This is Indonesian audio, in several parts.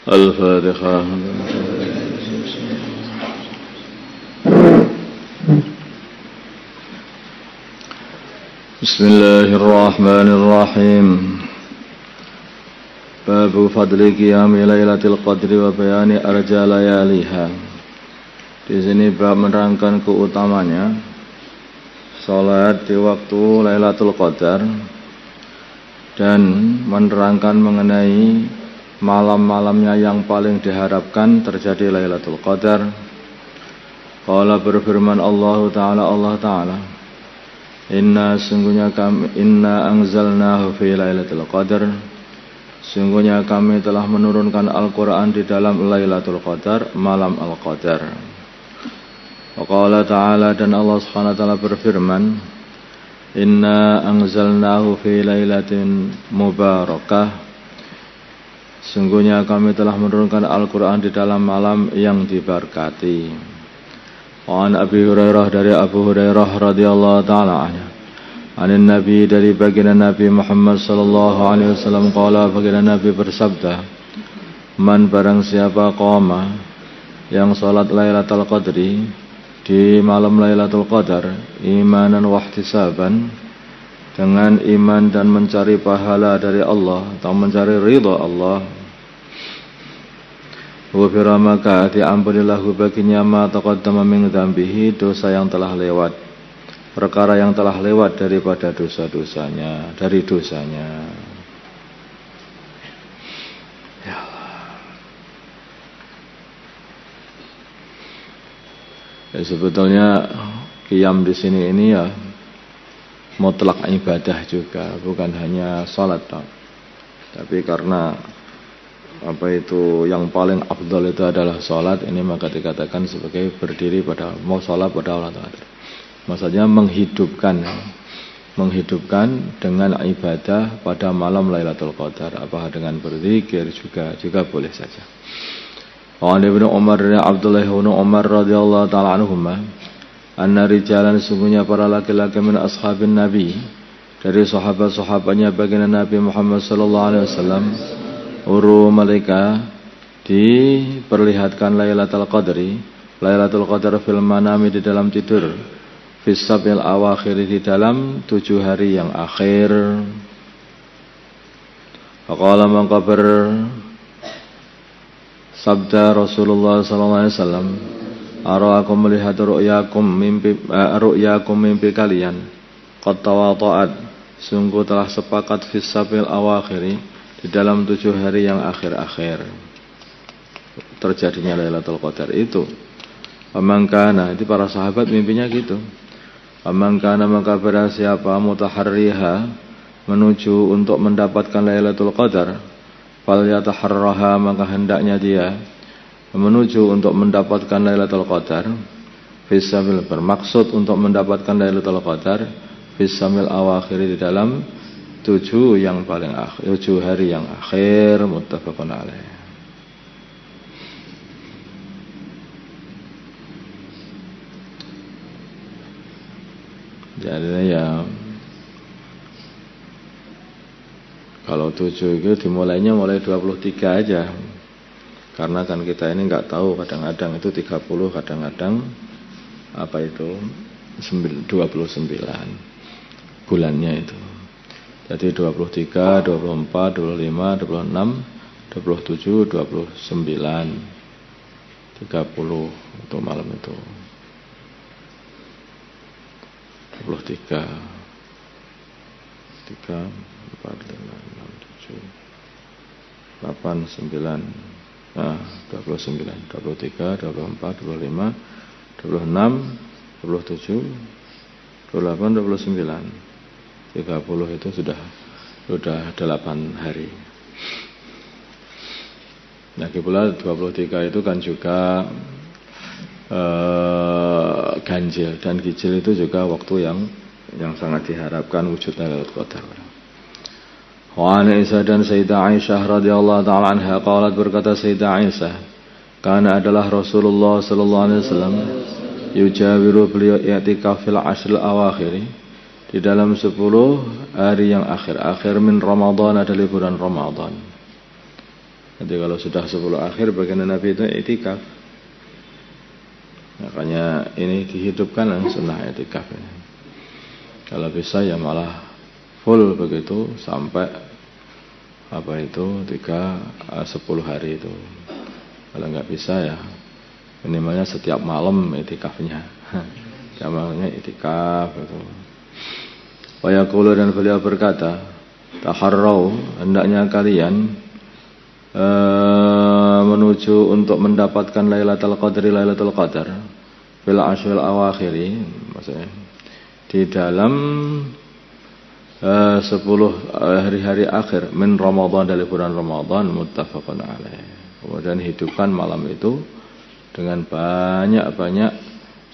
الفاتحة. بسم الله الرحمن الرحيم. باب فضل قيام ليلة القدر وبيان أرجى لياليها. Di sini bab menerangkan keutamanya salat di waktu Lailatul Qadar dan menerangkan mengenai malam-malamnya yang paling diharapkan terjadi Lailatul Qadar. Qala berfirman Allah Ta'ala sungguhnya kami anzalnahu fi Lailatul Qadar. Sungguhnya kami telah menurunkan Al-Quran di dalam Lailatul Qadar, malam Al-Qadar. Waqala ta'ala, dan Allah subhanahu wa ta'ala berfirman, inna anzalnahu fi lailatin mubarakah. Sungguhnya kami telah menurunkan Al-Quran di dalam malam yang diberkati. Wa an Abi Hurairah, dari Abu Hurairah radhiyallahu ta'ala anhu, anin Nabi, dari baginda Nabi Muhammad sallallahu alaihi wasallam, qala, baginda Nabi bersabda, man barang siapa qama, yang salat Lailatul Qadri, di malam Lailatul Qadar, imanan wahtisaban, dengan iman dan mencari pahala dari Allah atau mencari ridha Allah, ghufira maka diampunillahu baginya ma taqaddama min dzambihi, dosa yang telah lewat, perkara yang telah lewat daripada dosa-dosanya, dari dosanya. Ya, sebetulnya qiyam di sini ini ya mutlak ibadah juga, bukan hanya salat, tapi karena yang paling afdal itu adalah salat, ini maka dikatakan sebagai berdiri pada mau salat pada Allah Ta'ala. Maksudnya menghidupkan dengan ibadah pada malam Lailatul Qadar, apa dengan berzikir juga boleh saja. Wa Ibnu Umar, dari Abdullah bin Umar radhiyallahu ta'ala anhuma, anna rijalan, sungguhnya para laki-laki min ashabin Nabi, dari sahabat-sahabatnya baginda Nabi Muhammad sallallahu alaihi wasallam, mereka diperlihatkan Lailatul Qadar fil manami, di dalam tidur, fis sabil awakhir, di dalam 7 hari yang akhir. Faqala mangkabar sabda Rasulullah sallallahu alaihi wasallam, ara aku melihat ru'yakum mimpi kalian, qad tawada'at, sungguh telah sepakat fis sabil awakhiri, di dalam 7 hari yang akhir-akhir terjadinya Lailatul Qadar itu. Pemangkana, itu para sahabat mimpinya gitu. Pemangkana, maka barang siapa mutaharriha, menuju untuk mendapatkan Lailatul Qadar, fal yataharraha, maka hendaknya dia menuju untuk mendapatkan Lailatul Qadar, fisamil, bermaksud untuk mendapatkan Lailatul Qadar, fisamil awakhir, di dalam 7 yang paling akhir, 7 hari yang akhir. Muttafaqun alaih. Jadi ya, kalau 7 itu dimulainya mulai 23 aja. Karena kan kita ini enggak tahu, kadang-kadang itu 30, kadang-kadang 29 bulannya itu. Jadi 23, 24, 25, 26, 27, 29, 30 untuk malam itu. 23, 3, 4, 5, 6, 7, 8, 9, 29, 23, 24, 25, 26, 27, 28, 29, 30 itu sudah 8 hari. Lagi pula 23 itu kan juga ganjil, dan gijil itu juga waktu yang sangat diharapkan wujudnya Lailatul Qadar. Wa an Aisyah, dan Sayyidah Aisyah radhiyallahu ta'ala anha, qalat, berkata Sayyidah Aisyah, karena adalah Rasulullah sallallahu alaihi wasallam yujawiru, beliau i'tikaf fil ashril awakhir, di dalam 10 hari yang akhir-akhir min Ramadan, ada liburan Ramadan. Jadi kalau sudah 10 akhir baginda Nabi itu itikaf. Makanya ini dihidupkan sunnah itikaf ini. Kalau bisa ya malah full begitu sampai 10 hari itu. Kalau nggak bisa ya minimalnya setiap malam itikafnya. Namanya itikaf itu. Wa yaqulu, dan beliau berkata, taharrau, hendaknya kalian menuju untuk mendapatkan Lailatul Qadar fil ashril awakhiri, maksudnya di dalam 10 hari-hari akhir min Ramadan, dari bulan Ramadan, muttafaqun alaih. Kemudian hidupkan malam itu dengan banyak-banyak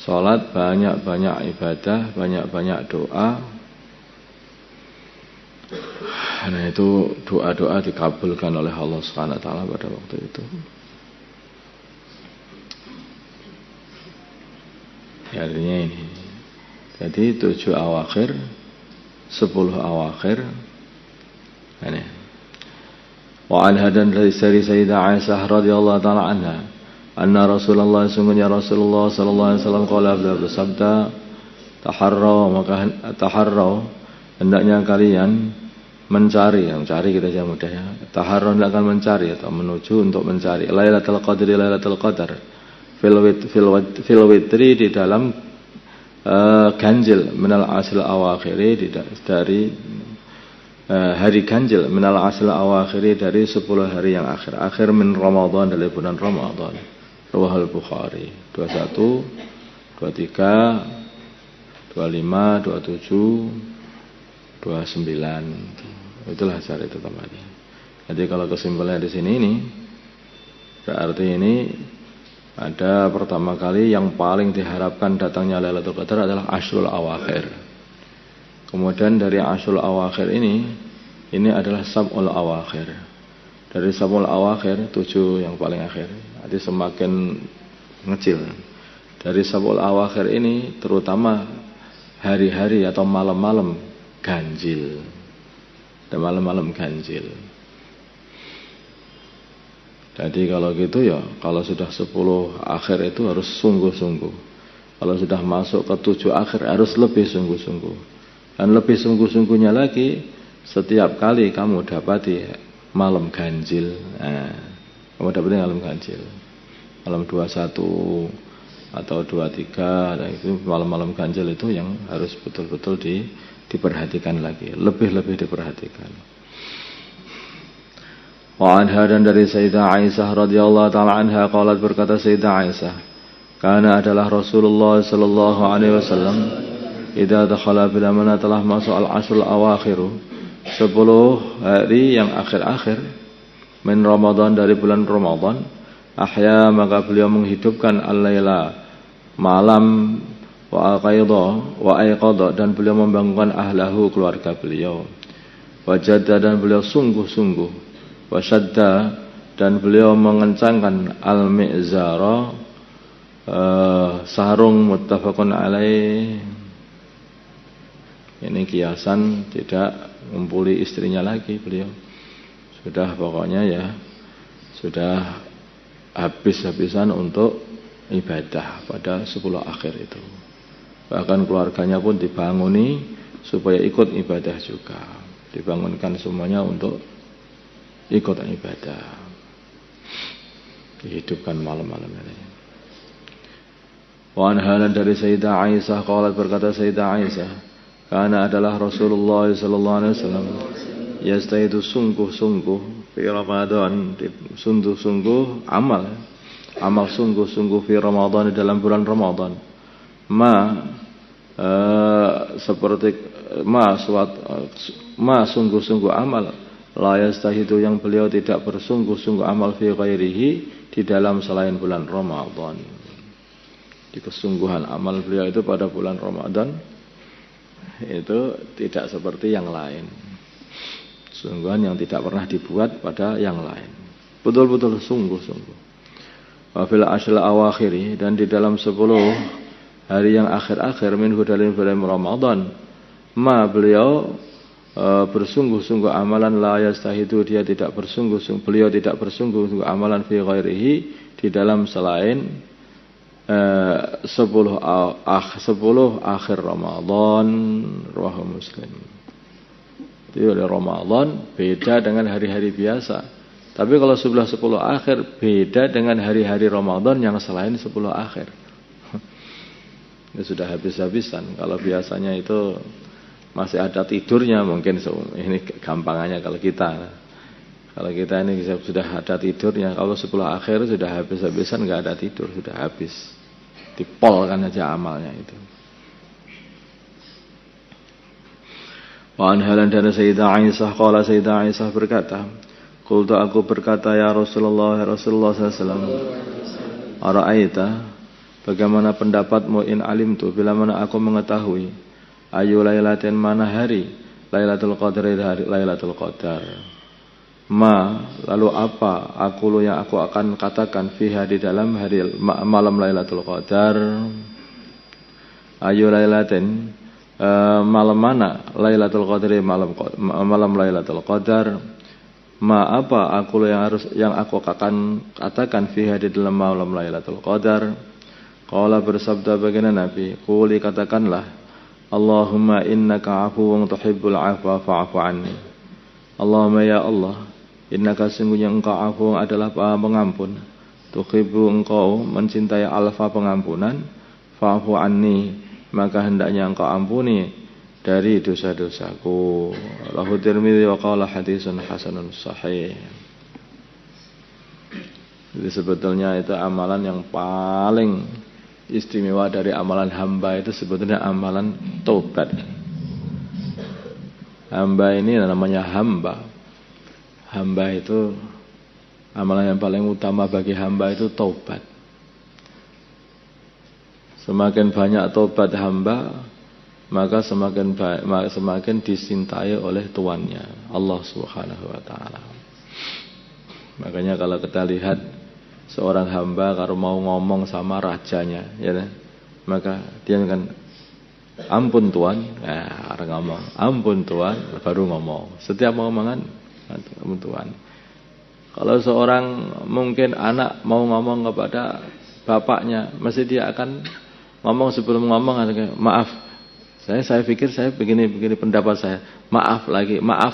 salat, banyak-banyak ibadah, banyak-banyak doa. Nah itu doa-doa dikabulkan oleh Allah Subhanahu wa taala pada waktu itu. Ya, artinya ini. Jadi 7 awakhir, 10 awakhir. Ini. Wa anha, dan dari Sayyidah Aisyah radhiyallahu taala anha, anna Rasulullah, sungguhnya Rasulullah sallallahu alaihi wasallam qala, beliau bersabda, taharrau, hendaknya kalian mencari kita aja mudah ya. Taharrau, hendaknya mencari atau menuju untuk mencari Lailatul Qadar fil witri, di dalam ganjil minal asl awakhiri, dari hari ganjil minal asl awakhiri, dari 10 hari yang akhir min Ramadan, dari bulan Ramadan. Rawahul Bukhari 21, 23, 25, 27, 29. Itulah cara itu temannya. Jadi kalau kesimpulannya di sini ini berarti ini ada pertama kali yang paling diharapkan datangnya Lailatul Qadar adalah Ashrul Awakhir. Kemudian dari Ashrul Awakhir ini adalah Sab'ul Awakhir. Dari Sab'ul Awakhir 7 yang paling akhir. Jadi semakin ngecil. Dari Sab'ul Awakhir ini terutama hari-hari atau malam-malam ganjil. Dan malam-malam ganjil. Jadi kalau gitu ya, kalau sudah 10 akhir itu harus sungguh-sungguh. Kalau sudah masuk ke 7 akhir harus lebih sungguh-sungguh. Dan lebih sungguh-sungguhnya lagi setiap kali kamu dapati malam ganjil. Kamu dapati malam ganjil. Malam 21 atau 23, dan itu malam-malam ganjil itu yang harus betul-betul diperhatikan lagi. Lebih-lebih diperhatikan. Wa anha, dan dari Sayyidah Aisyah radhiyallahu taala anha qalat, berkata Sayyidah Aisyah, karena adalah Rasulullah sallallahu alaihi wasallam idza dakhala, bila mana telah masuk al-ashrul awakhiru, 10 hari yang akhir-akhir min Ramadan, dari bulan Ramadan, ahya, maka beliau menghidupkan al-laila, malam, wa aqaidha, dan beliau membangunkan ahlahu, keluarga beliau, wajada, dan beliau sungguh-sungguh, wasyadda, dan beliau mengencangkan al-mi'zara, sarung, muttafaqun alaih. Ini kiasan, tidak ngumpuli istrinya lagi beliau. Sudah pokoknya ya, sudah habis-habisan untuk ibadah pada 10 akhir itu. Bahkan keluarganya pun dibanguni supaya ikut ibadah juga. Dibangunkan semuanya untuk ikut ibadah, dihidupkan malam-malam ini. Wa anha, dari Sayyidah Aisyah qalat, berkata Sayyidah Aisyah, karena adalah Rasulullah sallallahu alaihi wasallam yastaidu, sungguh-sungguh fi Ramadan, sungguh-sungguh amal sungguh-sungguh fi Ramadan, di dalam bulan Ramadan, sungguh-sungguh amal, la yastahidu, yang beliau tidak bersungguh-sungguh amal fi ghairihi, di dalam selain bulan Ramadan. Di kesungguhan amal beliau itu pada bulan Ramadan itu tidak seperti yang lain. Sungguhan yang tidak pernah dibuat pada yang lain. Betul-betul sungguh-sungguh. Wa fil ashril awakhiri, dan di dalam 10 hari yang akhir-akhir minhu, dari bulan Ramadan, beliau bersungguh-sungguh amalan la yastahidu, dia tidak bersungguh-sungguh, beliau tidak bersungguh-sungguh amalan fi ghairihi, di dalam selain 10 akhir Ramadan. Rawahu Muslim. Itu oleh Ramadan beda dengan hari-hari biasa. Tapi kalau sebelah 10 akhir beda dengan hari-hari Ramadan yang selain 10 akhir. Ini sudah habis-habisan. Kalau biasanya itu masih ada tidurnya mungkin, ini gampangannya kalau kita. Kalau kita ini sudah ada tidurnya. Kalau 10 akhir sudah habis-habisan, nggak ada tidur, sudah habis. Dipolkan aja amalnya itu. Wa an halan dari Sayyidah Aisyah, qala Sayyidah Aisyah berkata, qultu aku berkata, ya Rasulullah, ya Rasulullah SAW, ara'aita, bagaimana pendapatmu in alimtu, bila mana aku mengetahui, ayu lailatin, mana hari Lailatul Qadar, hari Lailatul Qadar, ma, lalu apa aku yang aku akan katakan fiha, di dalam hari malam Lailatul Qadar, ayu lailatin, malam mana Lailatul Qadar, malam Lailatul Qadar, ma, apa aku yang aku akan katakan fiha, di dalam malam Lailatul Qadar. Qala, bersabda baginda Nabi, quli, katakanlah, Allahumma innaka afuwun tuhibbul afwa fa'fu anni. Allahumma, ya Allah, innaka, sungguhnya engkau afuwun adalah pengampun, tuhibbu, engkau mencintai alfa pengampunan, fa'fu anni, maka hendaknya engkau ampuni dari dosa-dosaku. Rawahu Tirmidzi wa qala hadisun hasanun sahih. Jadi sebetulnya itu amalan yang paling istimewa dari amalan hamba, itu sebetulnya amalan taubat. Hamba ini namanya hamba. Hamba itu amalan yang paling utama bagi hamba itu taubat. Semakin banyak taubat hamba, maka semakin dicintai oleh tuannya, Allah Subhanahu wa taala. Makanya kalau kita lihat seorang hamba kalau mau ngomong sama rajanya, ya, maka dia kan, ampun tuan, orang ngomong ampun tuan, baru ngomong. Setiap ngomongan ampun tuan. Kalau seorang mungkin anak mau ngomong kepada bapaknya, mesti dia akan ngomong, sebelum ngomong maaf, saya pikir saya begini pendapat saya, maaf lagi, maaf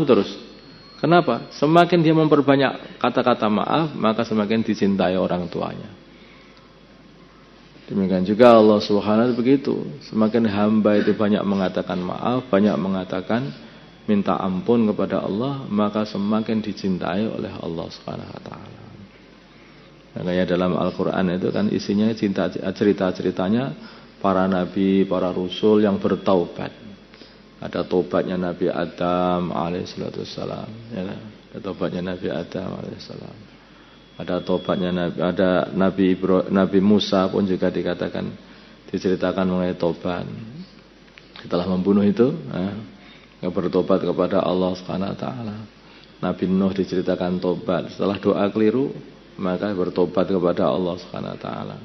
terus. Kenapa? Semakin dia memperbanyak kata-kata maaf, maka semakin dicintai orang tuanya. Demikian juga Allah Subhanahu wa taala begitu. Semakin hamba itu banyak mengatakan maaf, banyak mengatakan minta ampun kepada Allah, maka semakin dicintai oleh Allah Subhanahu wa taala. Makanya dalam Al-Qur'an itu kan isinya cerita-ceritanya para nabi, para rasul yang bertaubat. Ada taubatnya Nabi Adam alaihissalam, ya, ada taubatnya Nabi Adam alaihissalam. Ada taubatnya Nabi Musa pun juga diceritakan mengenai taubat. Setelah membunuh itu, bertobat kepada Allah Subhanahu wa taala. Nabi Nuh diceritakan taubat, setelah doa keliru, maka bertobat kepada Allah Subhanahu wa taala.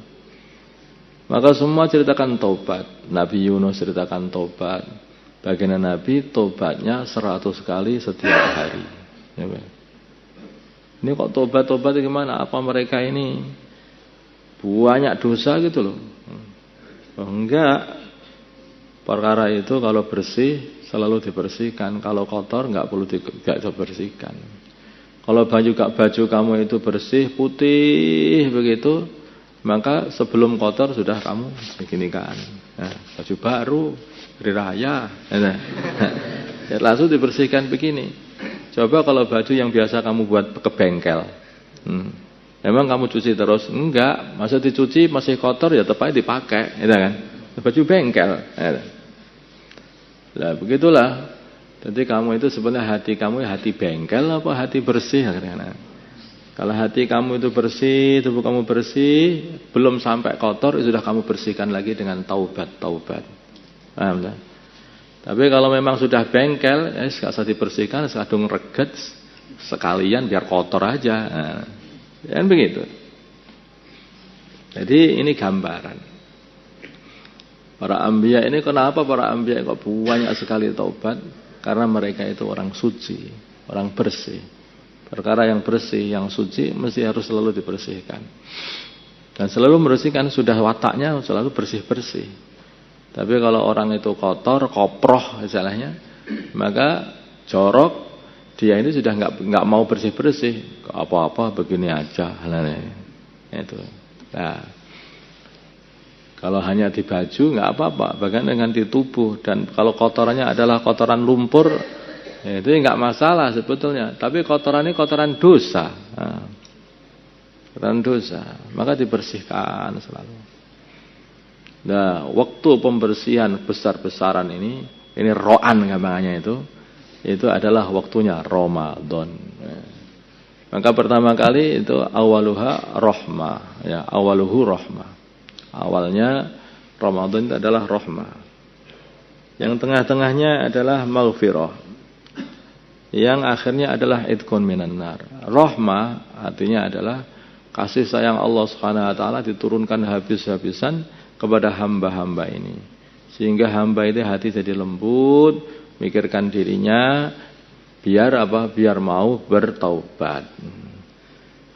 Maka semua ceritakan taubat. Nabi Yunus ceritakan taubat. Baginda Nabi tobatnya 100 kali setiap hari. Ya, ini kok tobat gimana? Apa mereka ini banyak dosa gitu loh? Oh, enggak. Perkara itu kalau bersih selalu dibersihkan. Kalau kotor enggak perlu dibersihkan. Kalau baju kamu itu bersih, putih begitu, maka sebelum kotor sudah kamu beginikan. Nah, baju baru hari raya, ya, langsung dibersihkan begini. Coba kalau baju yang biasa kamu buat ke bengkel, emang kamu cuci terus? Enggak, masa dicuci masih kotor ya tetap aja dipakai, ya kan? Baju bengkel. Ya. Nah begitulah. Jadi kamu itu sebenarnya hati kamu hati bengkel apa hati bersih? Nah, kalau hati kamu itu bersih, tubuh kamu bersih, belum sampai kotor, sudah kamu bersihkan lagi dengan taubat. Paham tak? Tapi kalau memang sudah bengkel, gak usah dibersihkan, sekadung reget sekalian biar kotor aja. Nah, kan begitu. Jadi ini gambaran. Para anbiya ini kenapa para anbiya kok banyak sekali taubat? Karena mereka itu orang suci, orang bersih. Perkara yang bersih, yang suci mesti harus selalu dibersihkan. Dan selalu membersihkan, sudah wataknya selalu bersih-bersih. Tapi kalau orang itu kotor, koproh istilahnya, maka jorok, dia ini sudah nggak mau bersih-bersih. Apa-apa begini aja. Itu. Nah, kalau hanya di baju nggak apa-apa, bahkan dengan di tubuh. Dan kalau kotorannya adalah kotoran lumpur, itu nggak masalah sebetulnya. Tapi kotoran ini kotoran dosa. Kotoran dosa, maka dibersihkan selalu. Nah, waktu pembersihan besar-besaran ini ro'an gampangannya itu adalah waktunya Ramadan. Maka pertama kali itu awaluha rahmah, ya, awaluhu rahmah. Awalnya Ramadan itu adalah rahmah. Yang tengah-tengahnya adalah maghfirah. Yang akhirnya adalah idqun minan nar. Rahmah artinya adalah kasih sayang Allah Subhanahu wa taala diturunkan habis-habisan kepada hamba-hamba ini. Sehingga hamba itu hati jadi lembut, mikirkan dirinya biar apa? Biar mau bertaubat.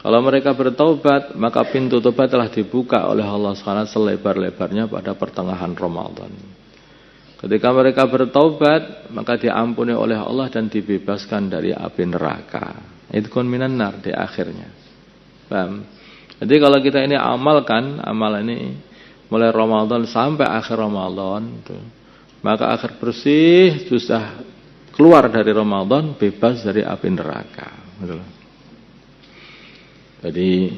Kalau mereka bertaubat, maka pintu taubat telah dibuka oleh Allah SWT selebar-lebarnya pada pertengahan Ramadan. Ketika mereka bertaubat, maka diampuni oleh Allah dan dibebaskan dari api neraka. Idqun minan nar di akhirnya. Paham? Jadi kalau kita ini amalkan amal ini mulai Ramadan sampai akhir Ramadan, maka akhir bersih sudah keluar dari Ramadan, bebas dari api neraka. Jadi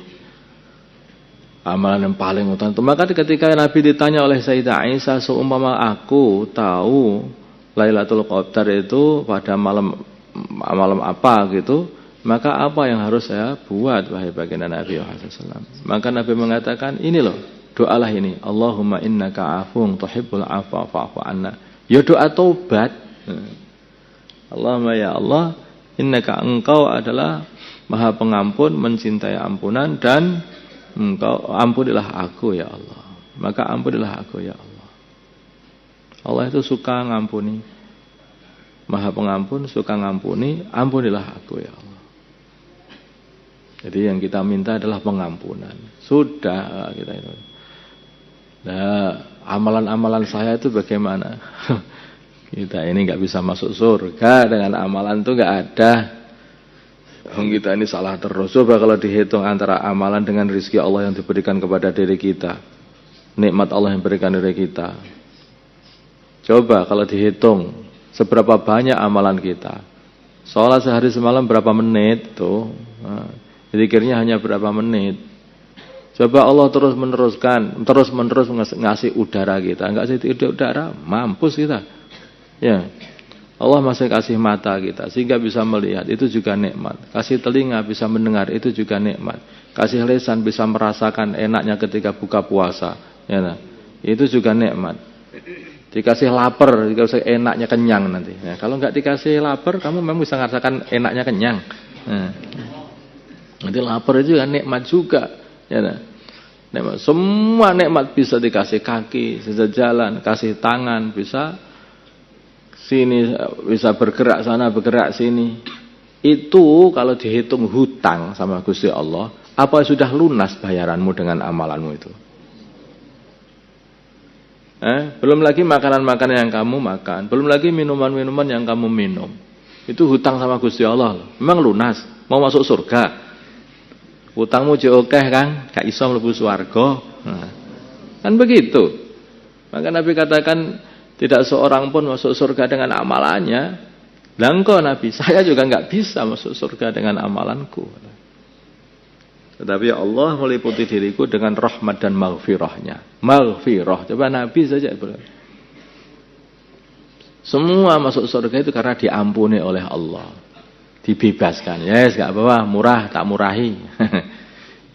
amalan yang paling utama. Maka ketika Nabi ditanya oleh Sayyidah Aisyah, seumpama aku tahu Lailatul Qadar itu pada malam apa gitu, maka apa yang harus saya buat wahai baginda Nabi SAW? Maka Nabi mengatakan, ini loh, doalah ini, Allahumma innaka afuwun tuhibbul afwa fa'fu anna. Ya doa taubat. Allahumma ya Allah, innaka engkau adalah Maha pengampun, mencintai ampunan, dan engkau ampunilah aku ya Allah. Maka ampunilah aku ya Allah. Allah itu suka ngampuni, Maha pengampun, suka ngampuni, ampunilah aku ya Allah. Jadi yang kita minta adalah pengampunan. Sudah kita itu. Nah, amalan-amalan saya itu bagaimana? Kita ini nggak bisa masuk surga dengan amalan itu nggak ada. Kita ini salah terus. Coba kalau dihitung antara amalan dengan rezeki Allah yang diberikan kepada diri kita, nikmat Allah yang diberikan diri kita. Coba kalau dihitung seberapa banyak amalan kita. Sholat sehari semalam berapa menit tuh? Zikirnya hanya berapa menit. Coba Allah terus menerus ngasih udara kita, enggak sih udara, mampus kita. Ya. Allah masih kasih mata kita sehingga bisa melihat, itu juga nikmat. Kasih telinga bisa mendengar, itu juga nikmat. Kasih lisan bisa merasakan enaknya ketika buka puasa, ya nah. Itu juga nikmat. Dikasih lapar, dikasih enaknya kenyang nanti. Ya, kalau enggak dikasih lapar, kamu memang bisa merasakan enaknya kenyang. Nah. Nanti lapar itu juga nikmat juga, ya nah. Nikmat. Semua nikmat bisa dikasih kaki, bisa jalan, kasih tangan, bisa sini, bisa bergerak sana, bergerak sini. Itu kalau dihitung hutang sama Gusti Allah, apa sudah lunas bayaranmu dengan amalanmu itu? Belum lagi makanan-makanan yang kamu makan, belum lagi minuman-minuman yang kamu minum. Itu hutang sama Gusti Allah. Memang lunas, mau masuk surga. Hutangmu jokeh kan, gak iso mlebu swarga. Kan begitu. Maka Nabi katakan, tidak seorang pun masuk surga dengan amalannya. Lah engkau Nabi, saya juga enggak bisa masuk surga dengan amalanku. Tetapi Allah meliputi diriku dengan rahmat dan maghfirahnya. Maghfirah, coba Nabi saja. Semua masuk surga itu karena diampuni oleh Allah. Dibebaskan. Yes, enggak apa-apa, murah tak murahi.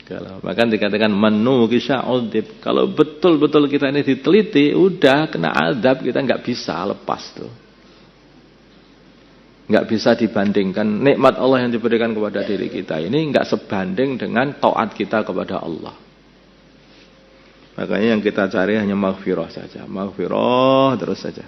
Kalau bahkan dikatakan menu kisah udib, kalau betul-betul kita ini diteliti, udah kena azab, kita nggak bisa lepas tuh, nggak bisa dibandingkan. Nikmat Allah yang diberikan kepada diri kita ini nggak sebanding dengan taat kita kepada Allah. Makanya yang kita cari hanya maghfirah saja, maghfirah terus saja.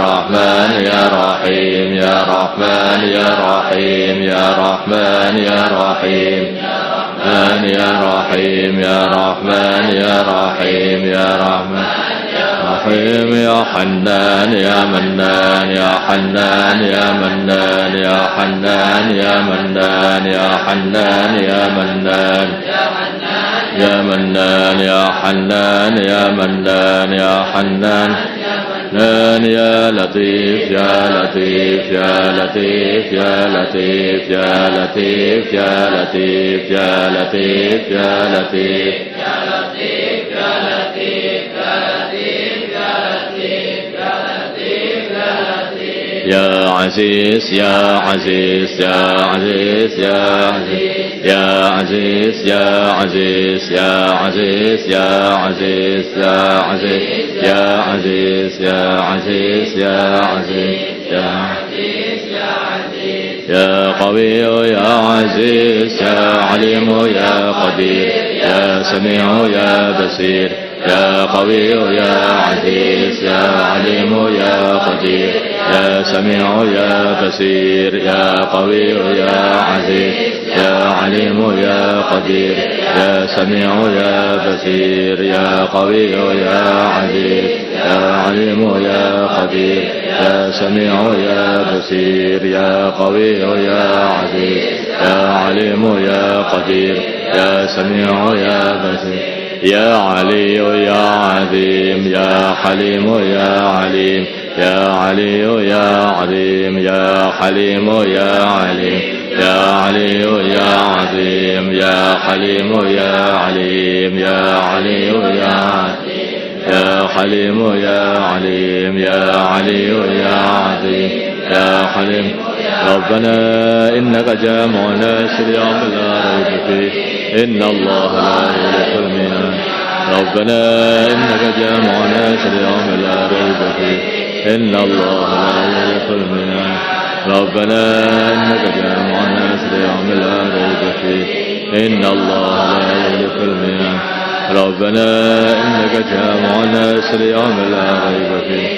رحمن يا رحيم يا رحمن يا رحيم يا رحمن يا رحيم يا رحيم يا رحمن يا رحيم يا رحمن رحيم يا حنان يا منان يا حنان يا منان يا حنان يا منان يا حنان يا منان يا منان يا حنان يا منان يا حنان يا لطيف يا لطيف يا لطيف يا لطيف يا لطيف يا لطيف يا لطيف يا لطيف يا لطيف يا لطيف يا عزيز يا عزيز يا عزيز يا عزيز يا عزيز يا عزيز يا عزيز يا عزيز يا عزيز يا عزيز يا عزيز يا عزيز يا قوي يا عزيز يا عليم يا قدير يا سميع يا بصير يا قوي يا عزيز يا عليم يا قدير يا سميع يا بصير يا قوي يا عزيز يا عليم يا قدير يا سميع يا بصير يا قوي يا عزيز يا عليم يا قدير يا سميع يا بصير يا قوي يا عزيز يا عليم يا قدير يا سميع يا بصير يا علي يا عظيم يا حليم يا عليم يا علي يا عظيم يا حليم يا عليم يا علي يا عظيم يا حليم يا عليم يا علي يا يا حليم يا عليم يا علي يا عظيم يا حليم ربنا إنك جامع الناس ليوم لا ريب فيه إن الله لا يخلف الميعاد ربنا إنك جامع الناس ليوم لا ريب فيه إن الله لا يخلف الميعاد ربنا إنك جامع الناس ليوم لا ريب فيه إن الله لا يخلف الميعاد ربنا إنك جامع الناس ليوم لا ريب فيه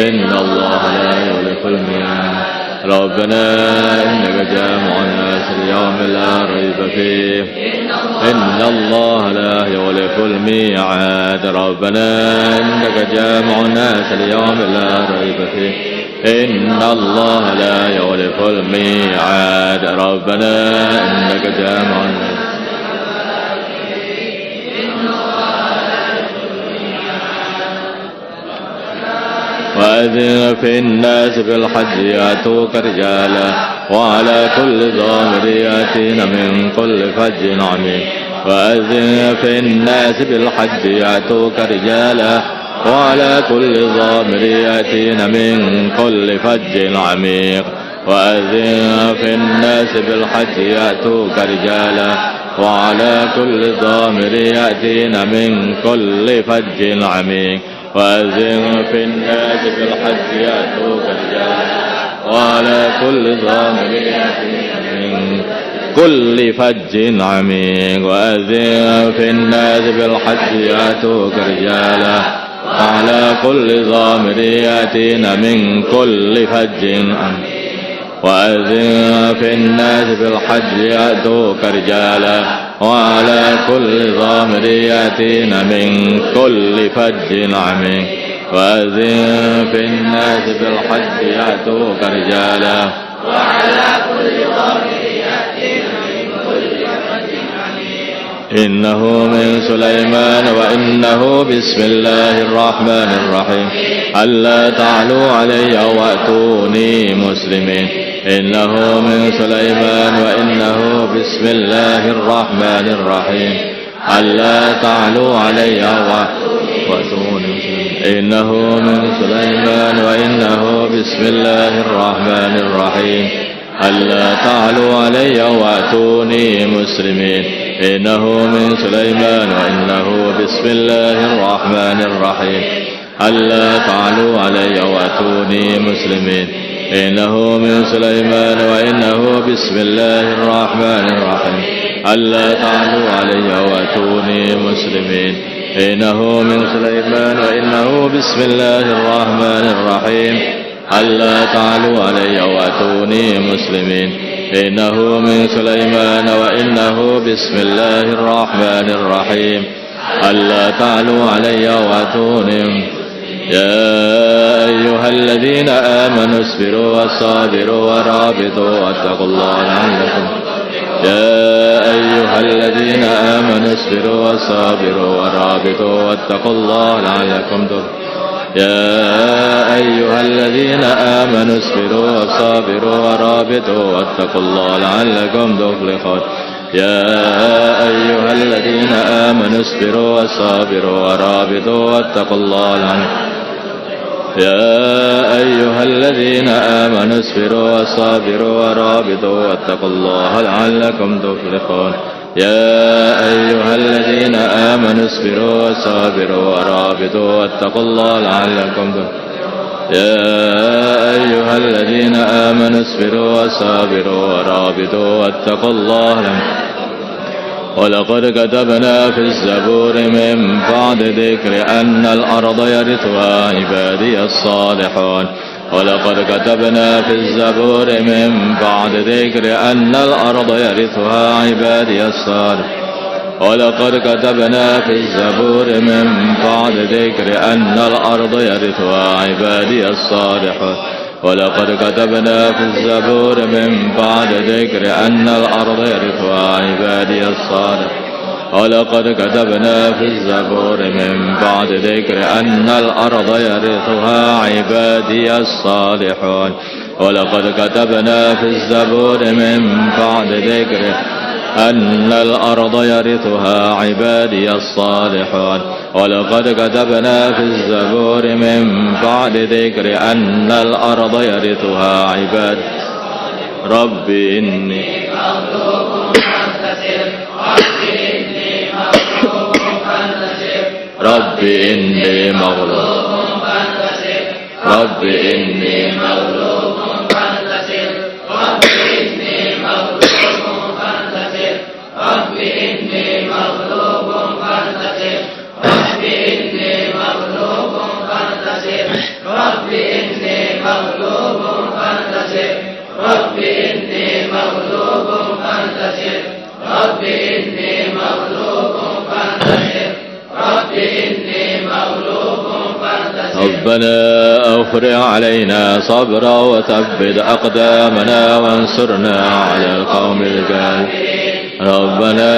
إن الله لا يخلف الميعاد ربنا إنك جامع الناس ليوم لا ريب فيه إن الله لا يخلف الميعاد ربنا إنك جامع الناس ليوم لا ريب فيه إن الله لا يخلف الميعاد ربنا إنك جامع الناس وأذن في الناس بالحج يأتوك رجالا وعلى كل ضامر يأتين من كل فج عميق وأذن في الناس بالحج يأتوك رجالا وعلى كل ضامر يأتين من كل فج عميق وأذن في الناس بالحج يأتوك رجالا وعلى كل ضامر يأتين من كل فج عميق وأذن في الناس بالحج يأتوك رجالا وعلى كل ضامر يأتين من كل فج عميق وأذن في الناس بالحج يأتوك رجالا وعلى كل ضامر يأتين من كل فج عميق وأذن في الناس بالحج يأتوك رجالا وعلى كل ضامر يأتين من كل فج عميق وأذن في الناس بالحج يأتوك رجالا وعلى كل ضامر يأتين من كل فج عميق إنه من سليمان وإنه بسم الله الرحمن الرحيم ألا تعلوا علي وأتوني مسلمين إنه من سليمان وإنه بسم الله الرحمن الرحيم ألا تعلوا علي وأتوني مسلمين إنه من سليمان وإنه بسم الله الرحمن الرحيم ألا تعلوا علي وأتوني مسلمين إنه من سليمان وإنه بسم الله الرحمن الرحيم ألا تعلوا علي وأتوني مسلمين إنه من سليمان وإنه بسم الله الرحمن الرحيم ألا تعلوا علي وأتوني مسلمين إنه من سليمان وإنه بسم الله الرحمن الرحيم ألا تعلوا علي وأتوني مسلمين إنه من سليمان وإنه بسم الله الرحمن الرحيم ألا تعلوا علي وأتوني. يا أيها الذين آمنوا اصبروا وصابروا ورابطوا واتقوا الله لعلكم. يا أيها الذين آمنوا اصبروا وصابروا ورابطوا واتقوا الله لعلكم تفلحون. يا أيها الذين آمنوا اصبروا وصابروا ورابطوا واتقوا الله لعلكم تفلحون. يا أيها الذين آمنوا اصبروا وصابروا ورابطوا واتقوا الله لعلكم. يا أيها الذين آمنوا اصبروا وصابروا ورابطوا واتقوا الله لعلكم تفلحون. يا أيها الذين آمنوا اصبروا وصابروا ورابطوا واتقوا الله لعلكم تفلحون. يا أيها الذين آمنوا اصبروا وصابروا ورابطوا واتقوا الله لعلكم. ولقد كتبنا في الزبور من بعد ذكر أن الأرض يرثها عبادي الصالحون. ولقد كتبنا في الزبور من بعد ذكر أن الأرض يرثها عبادي الصالحون. ولقد كتبنا في الزبور من بعد ذكر أن الأرض يرثها عبادي الصالحون. ولقد كتبنا في الزبور من بعد ذكر أن الأرض يرثها عبادي الصالحون. ولقد كتبنا في الزبور من بعد ذكر أن الأرض يرثها عبادي الصالحون. ولقد كتبنا في الزبور من بعد ذكر أن الأرض يرثها عبادي الصالحون. ولقد كتبنا في الزبور من بعد ذكر أن الأرض يرثها عبادي. رب إني مغلوب فانتصر. رب إني مغلوب فانتصر. رب إني مغلوب فانتصر. رب إني مغلوب فانتصر. رب إني مغلوب فانتصر. رب إني مغلوب فانتصر. رب إني مغلوب فانتصر. رب إني مغلوب فانتصر. رب إني مغلوب فانتصر. رب إني مغلوب فانتصر. ربنا أفرغ علينا صبرا وثبت أقدامنا وانصرنا على القوم الكافرين. ربنا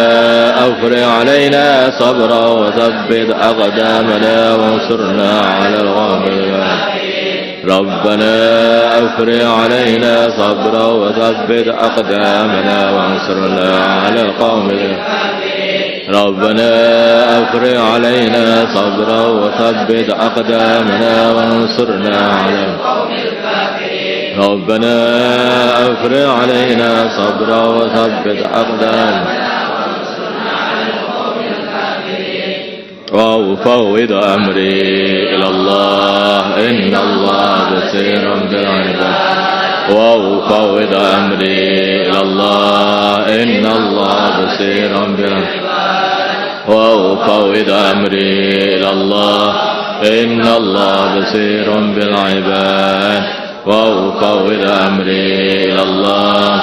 أفرغ علينا صبرا وثبت أقدامنا وانصرنا على القوم الكافرين. ربنا أفرغ علينا صبرا وثبت أقدامنا وانصرنا على القوم الكافرين. ربنا أفرغ علينا صبرا وثبت أقدامنا وانصرنا على القوم الكافرين. ربنا أفرغ علينا صبرا وثبت أقدامنا وانصرنا على القوم الكافرين. وأفوض أمري إلى الله إن الله بصير بالعباد. وأفوض أمري إلى الله إن الله بصير بالعباد. وأفوض أمري إلى الله إن الله بصير بالعباد. وأفوض أمري إلى الله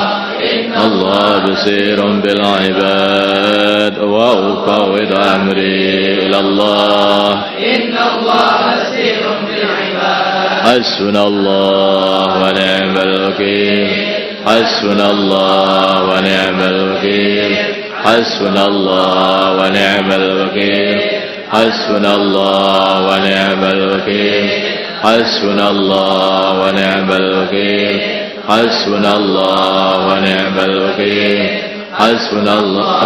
إن الله بصير بالعباد. وأفوض أمري إلى الله إن الله بصير بالعباد. حسبنا الله ونعم الوكيل. حسبنا الله ونعم الوكيل. حسبنا الله ونعم الوكيل. حسبنا الله ونعم الوكيل. حسبنا الله ونعم الوكيل. حسبنا الله ونعم الوكيل. حسبنا الله.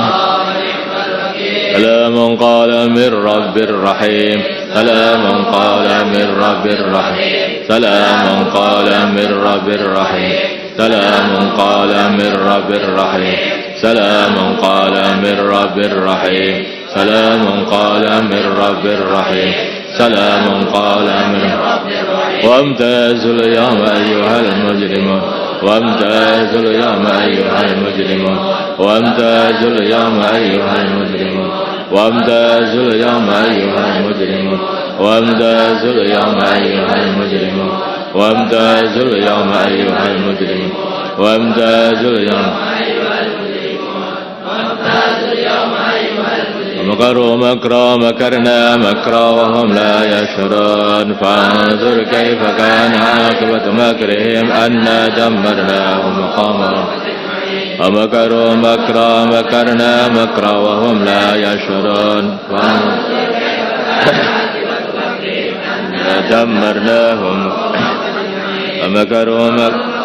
سلام قال من رب رحيم. سلام قال من رب رحيم. سلام قال من رب رحيم. سلام قال من رب رحيم. سلام قال من رب رحيم. سلام قال من رب رحيم. سلام قال من رب رحيم. وامتازوا اليوم أيها المجرمون. وامتازوا اليوم أيها المجرمون. وامتازوا اليوم أيها المجرمون. وامتازوا اليوم أيها المجرمون. وامتازوا اليوم أيها المجرمون. وامتازوا اليوم أيها المجرمون وامتازوا اليوم ومكروا مكرا مكرنا مكرا وهم لا يشعرون فانظر كيف كان عاقبة مكرهم أنا دمرناهم وقاموا ومكروا مكرا مكرنا مكرا وهم لا يشعرون دمرناهم ومكروا مكرا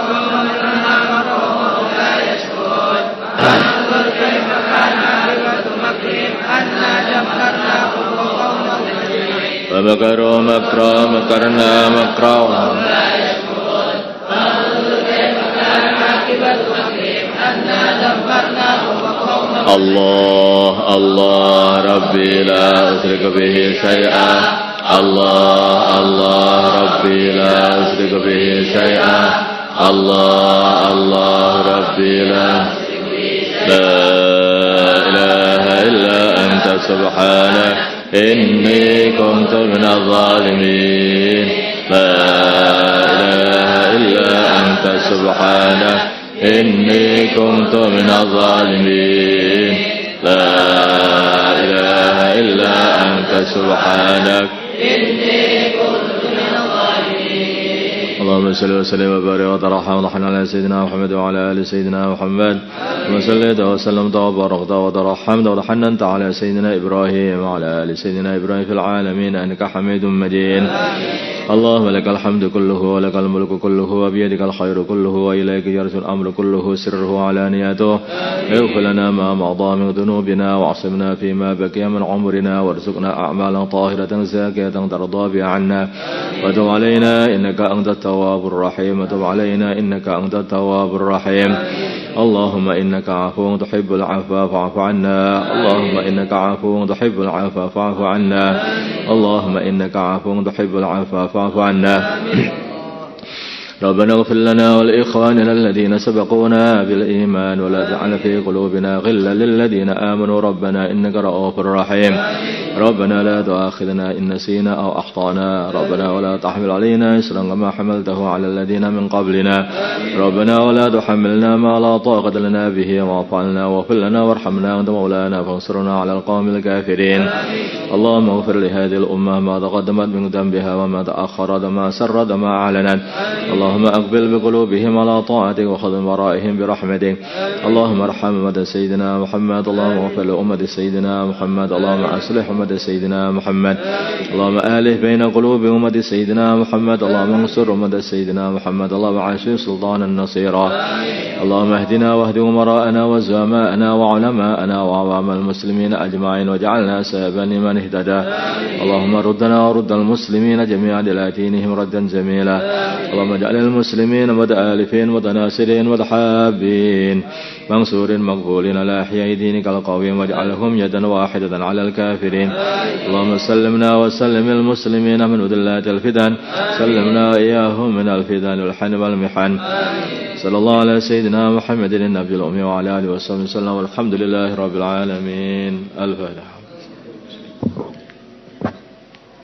ومكروا مكرا مكرنا مكرا وهم لا يشعرون فانظر كيف كان عاقبة مكرهم أنا دمرناهم وقومهم الله الله ربي لا أشرك به شيئا الله الله ربي لا أشرك به شيئا الله الله ربي لا إله إلا أنت سبحانك إني كنت من الظالمين لا إله إلا أنت سبحانك إني كنت من الظالمين لا إله إلا أنت سبحانك إني كنت من الظالمين اللهم صل وسلم وبارك وترحم وضحنا على سيدنا محمد وعلى آل سيدنا محمد وصليت وسلمت وباركت وترحمت وتحننت على سيدنا إبراهيم وعلى آل سيدنا إبراهيم في العالمين إنك حميد مجيد اللهم لك الحمد كله ولك الملك كله وبيدك الخير كله وإليك يرجع الأمر كله سره وعلانيته اغفر لنا ما مضى من ذنوبنا واعصمنا فيما بقي من عمرنا وارزقنا أعمالا طاهرة زاكية ترضى بها عنا وتب علينا إنك أنت التواب الرحيم وتب علينا إنك أنت التواب الرحيم اللهم إنك عفو تحب العفو فاعف عنا اللهم إنك عفو تحب العفو فاعف عنا اللهم إنك عفو تحب العفو فاعف عنا ربنا اغفر لنا ولإخواننا الذين سبقونا بالإيمان ولا تجعل في قلوبنا غلا للذين آمنوا ربنا إنك رؤوف رحيم ربنا لا تؤاخذنا إن نسينا أو أخطأنا ربنا ولا تحمل علينا إصرا كما حملته على الذين من قبلنا ربنا ولا تحملنا ما لا طاقة لنا به واعف عنا واغفر لنا وارحمنا أنت مولانا فانصرنا على القوم الكافرين اللهم اغفر لهذه الأمة ما تقدمت من ذنبها وما تأخرت ما سرت ما أعلنت اللهم أقبل بقلوبهم على طاعتك وخذ من ورائهم برحمتك اللهم ارحم أمة سيدنا محمد اللهم اغفر لأمة سيدنا محمد اللهم أصلح أمة سيدنا محمد اللهم آلف بين قلوب أمة سيدنا محمد اللهم انصر أمة سيدنا محمد اللهم عاشر سلطانا نصيرا اللهم اهدنا واهد أمراءنا وزعماءنا وعلماءنا وعوام المسلمين أجمعين واجعلنا سببا لمن اهتدى اللهم ردنا ورد المسلمين جميعا إلى دينهم ردا جميلا اللهم اجعل المسلمين متآلفين متناصرين متحابين منصور مقبولين على أحياء دينك القويم واجعلهم يدا واحدة على الكافرين اللهم سلمنا وسلم المسلمين من ذلات الفتن سلمنا إياهم من الفتن والحن والمحن صلى الله على سيدنا محمد النبي الأمي وعلى آله وصحبه وسلم والحمد لله رب العالمين الفاتحة